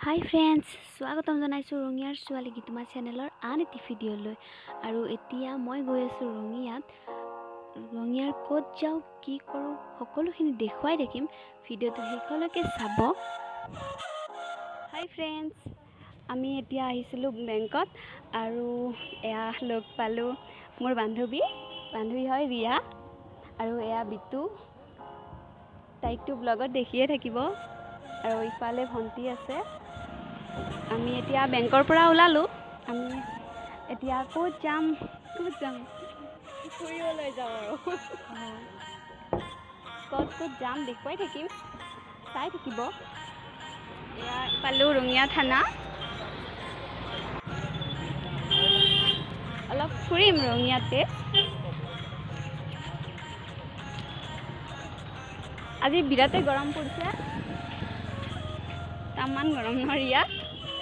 হাই friends, স্বাগতম জনাইছোঁ ৰঙিয়াৰ ছোৱালী গীতমা চেনেলৰ আন এটি ভিডিঅ'লৈ। আৰু এতিয়া মই গৈ আছোঁ ৰঙিয়াত। ৰঙিয়াৰ ক'ত যাওঁ, কি কৰোঁ, সকলোখিনি দেখুৱাই থাকিম। ভিডিঅ'টো শেষলৈকে চাব। হাই ফ্ৰেণ্ডছ, আমি এতিয়া আহিছিলোঁ বেংকত আৰু এয়া লগ পালোঁ মোৰ বান্ধৱী হয় ৰিয়া, আৰু এয়া বিতু। তাইকটো ব্লগত দেখিয়ে থাকিব। আৰু ইফালে ভণ্টি আছে। আমি এতিয়া বেংকৰ পৰা ওলালোঁ। আমি এতিয়া ক'ত যাম ফুৰিবলৈ যাওঁ আৰু ক'ত যাম দেখুৱাই থাকিম, চাই থাকিব। এয়া পালোঁ ৰঙিয়া থানা। অলপ ফুৰিম ৰঙিয়াতে। আজি বিৰাটেই গৰম পৰিছে, তামান গৰম ন ৰিয়া?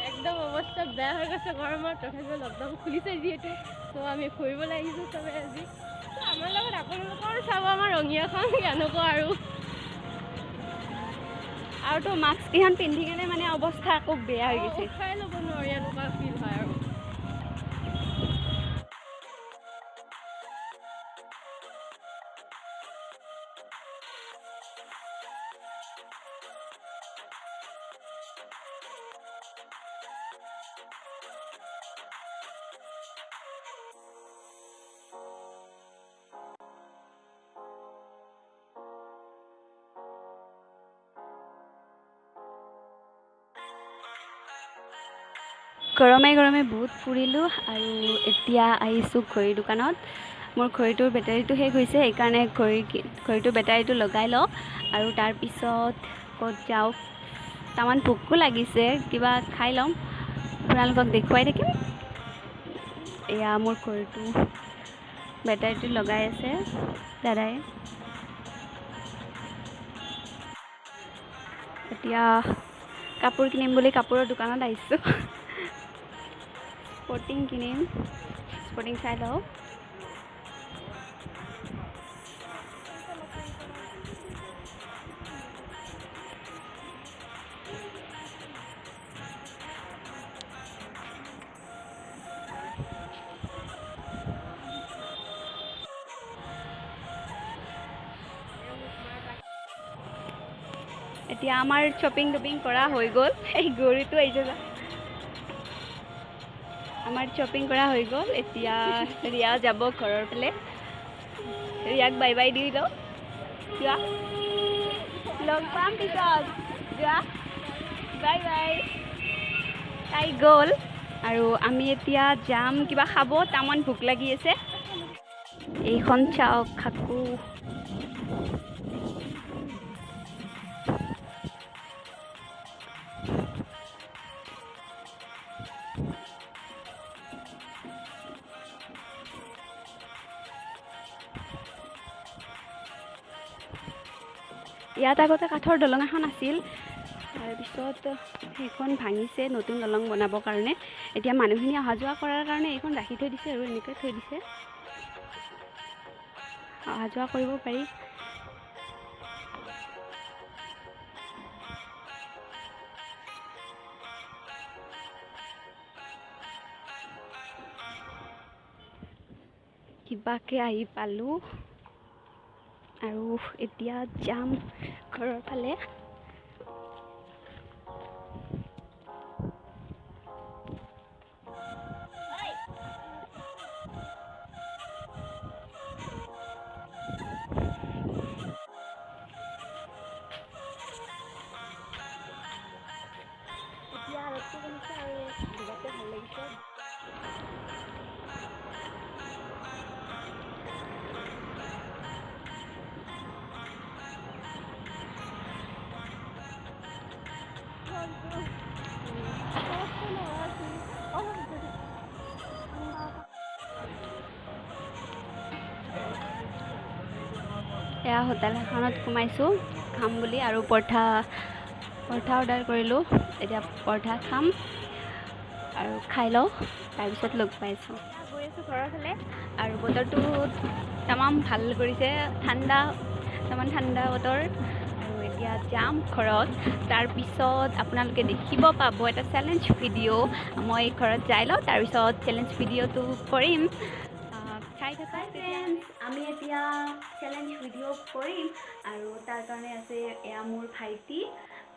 একদম অৱস্থা বেয়া হৈ গৈছে গৰমত। তথাপিও লকডাউন খুলিছে যিহেতু, ত' আমি ফুৰিবলৈ আহিছোঁ চবে আজি। আমাৰ লগত আপোনালোকৰ চাব আমাৰ ৰঙিয়াখন কেনেকুৱা আৰু তো মাস্ক কেইখন পিন্ধি কেনে মানে অৱস্থা আকৌ বেয়া হৈ গৈছে। উশাই ল'ব নোৱাৰি, এনেকুৱা ফিল হয় আৰু। গৰমে বহুত ফুৰিলোঁ আৰু এতিয়া আহিছোঁ ঘড়ীৰ দোকানত। মোৰ ঘড়ীটোৰ বেটাৰীটো শেষ হৈছে, সেইকাৰণে ঘড়ীটোৰ বেটাৰীটো লগাই লওঁ আৰু তাৰপিছত ক'ত যাওঁ। তামান ভোকো লাগিছে, কিবা খাই ল'ম, আপোনালোকক দেখুৱাই থাকিম। এয়া মোৰ ঘড়ীটো বেটাৰীটো লগাই আছে দাদাই। এতিয়া কাপোৰ কিনিম বুলি কাপোৰৰ দোকানত আহিছোঁ। স্পৰ্টিং কিনিম, স্পৰ্টিং চাই লওঁ। এতিয়া আমাৰ শ্বপিং কৰা হৈ গ'ল। এই ঘড়ীটো আহিছে যা। আমাৰ শ্বপিং কৰা হৈ গ'ল। এতিয়া ৰিয়া যাব ঘৰৰ ফালে। ৰিয়াক বাই বাই দি লওঁ। যোৱা, লগ পাম পিছত। যোৱা, বাই বাই। তাই গ'ল আৰু আমি এতিয়া যাম কিবা খাব, তামান ভোক লাগি আছে। এইখন চাওক খাকো। ইয়াত আগতে কাঠৰ দলং এখন আছিল, তাৰপিছত সেইখন ভাঙিছে নতুন দলং বনাবৰ কাৰণে। এতিয়া মানুহখিনি অহা যোৱা কৰাৰ কাৰণে এইখন ৰাখি থৈ দিছে আৰু এনেকৈ থৈ দিছে, অহা যোৱা কৰিব পাৰি। কিবাকে আহি পালোঁ আৰু এতিয়া যাম ঘৰৰ ফালে। এতিয়া ৰ'দটো কমিছে আৰু বিৰাটে ভাল লাগিছে। এয়া হোটেল এখনত সোমাইছোঁ খাম বুলি, আৰু পৰঠা অৰ্ডাৰ কৰিলোঁ। এতিয়া পৰঠা খাম আৰু খাই লওঁ, তাৰপিছত লগ পাইছোঁ। গৈ আছোঁ ঘৰৰ ফালে আৰু বতৰটো তামাম ভাল কৰিছে, ঠাণ্ডা বতৰ। আৰু এতিয়া যাম ঘৰত তাৰপিছত আপোনালোকে দেখিব পাব এটা চেলেঞ্জ ভিডিঅ' মই ঘৰত যাই লওঁ তাৰপিছত চেলেঞ্জ ভিডিঅ'টো কৰিম চাই থাকা ফ্ৰেণ্ডছ আমি এতিয়া চেলেঞ্জ ভিডিঅ' কৰিম আৰু তাৰ কাৰণে আছে এয়া মোৰ ভাইটি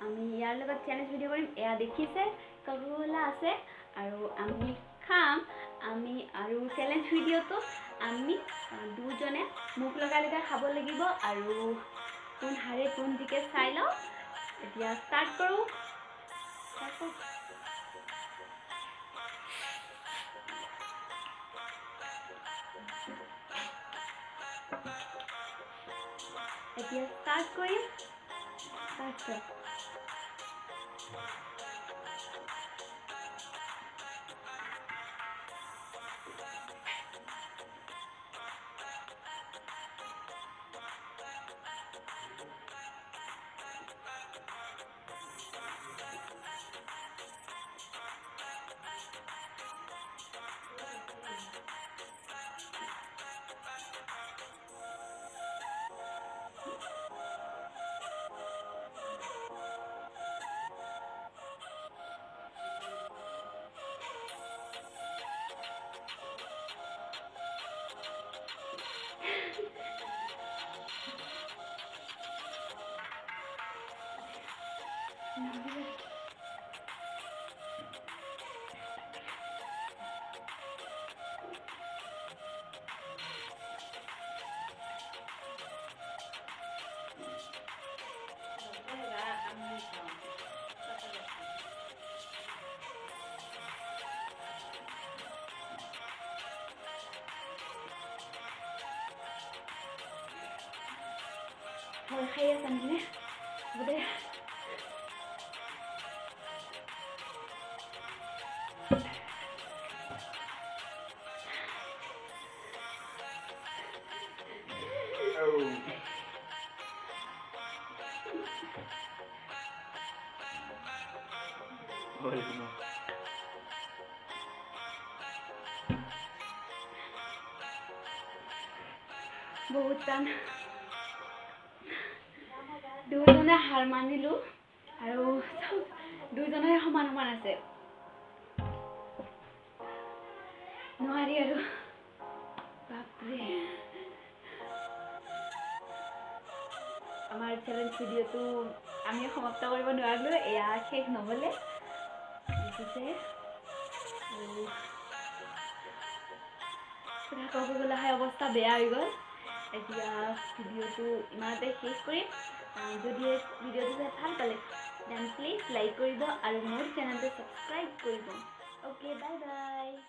আমি ইয়াৰ লগত চেলেঞ্জ ভিডিঅ' কৰিম এয়া দেখিছে কক'কলা আছে আৰু আমি খাম আমি আৰু চেলেঞ্জ ভিডিঅ'টো আমি দুজনে মুখ লগাই লগাই খাব লাগিব আৰু কোন হাৰে কোন জিকে চাই লওঁ এতিয়া ষ্টাৰ্ট কৰোঁ এতিয়া ষ্টাৰ্ট কৰিম ষ্টাৰ্ট ভয় খাই আছে মানে হ'ব দে বহুত টান দুজনে হাৰ মানিলোঁ আৰু দুজনে সমান সমান আছে নোৱাৰি আৰু বাপৰে আমাৰ চেলেঞ্জ ভিডিঅ'টো আমি সমাপ্ত কৰিব নোৱাৰিলোঁ এয়া শেষ নহ'লে দেখিছে আৰু কক'কলা খাই অৱস্থা বেয়া হৈ গ'ল এতিয়া ভিডিঅ'টো ইমানতে শেষ কৰিম যদি ভিডিঅ'টো চাই ভাল পালে দেন প্লিজ লাইক কৰিব আৰু মোৰ চেনেলটো ছাবস্ক্ৰাইব কৰিব অ'কে বাই বাই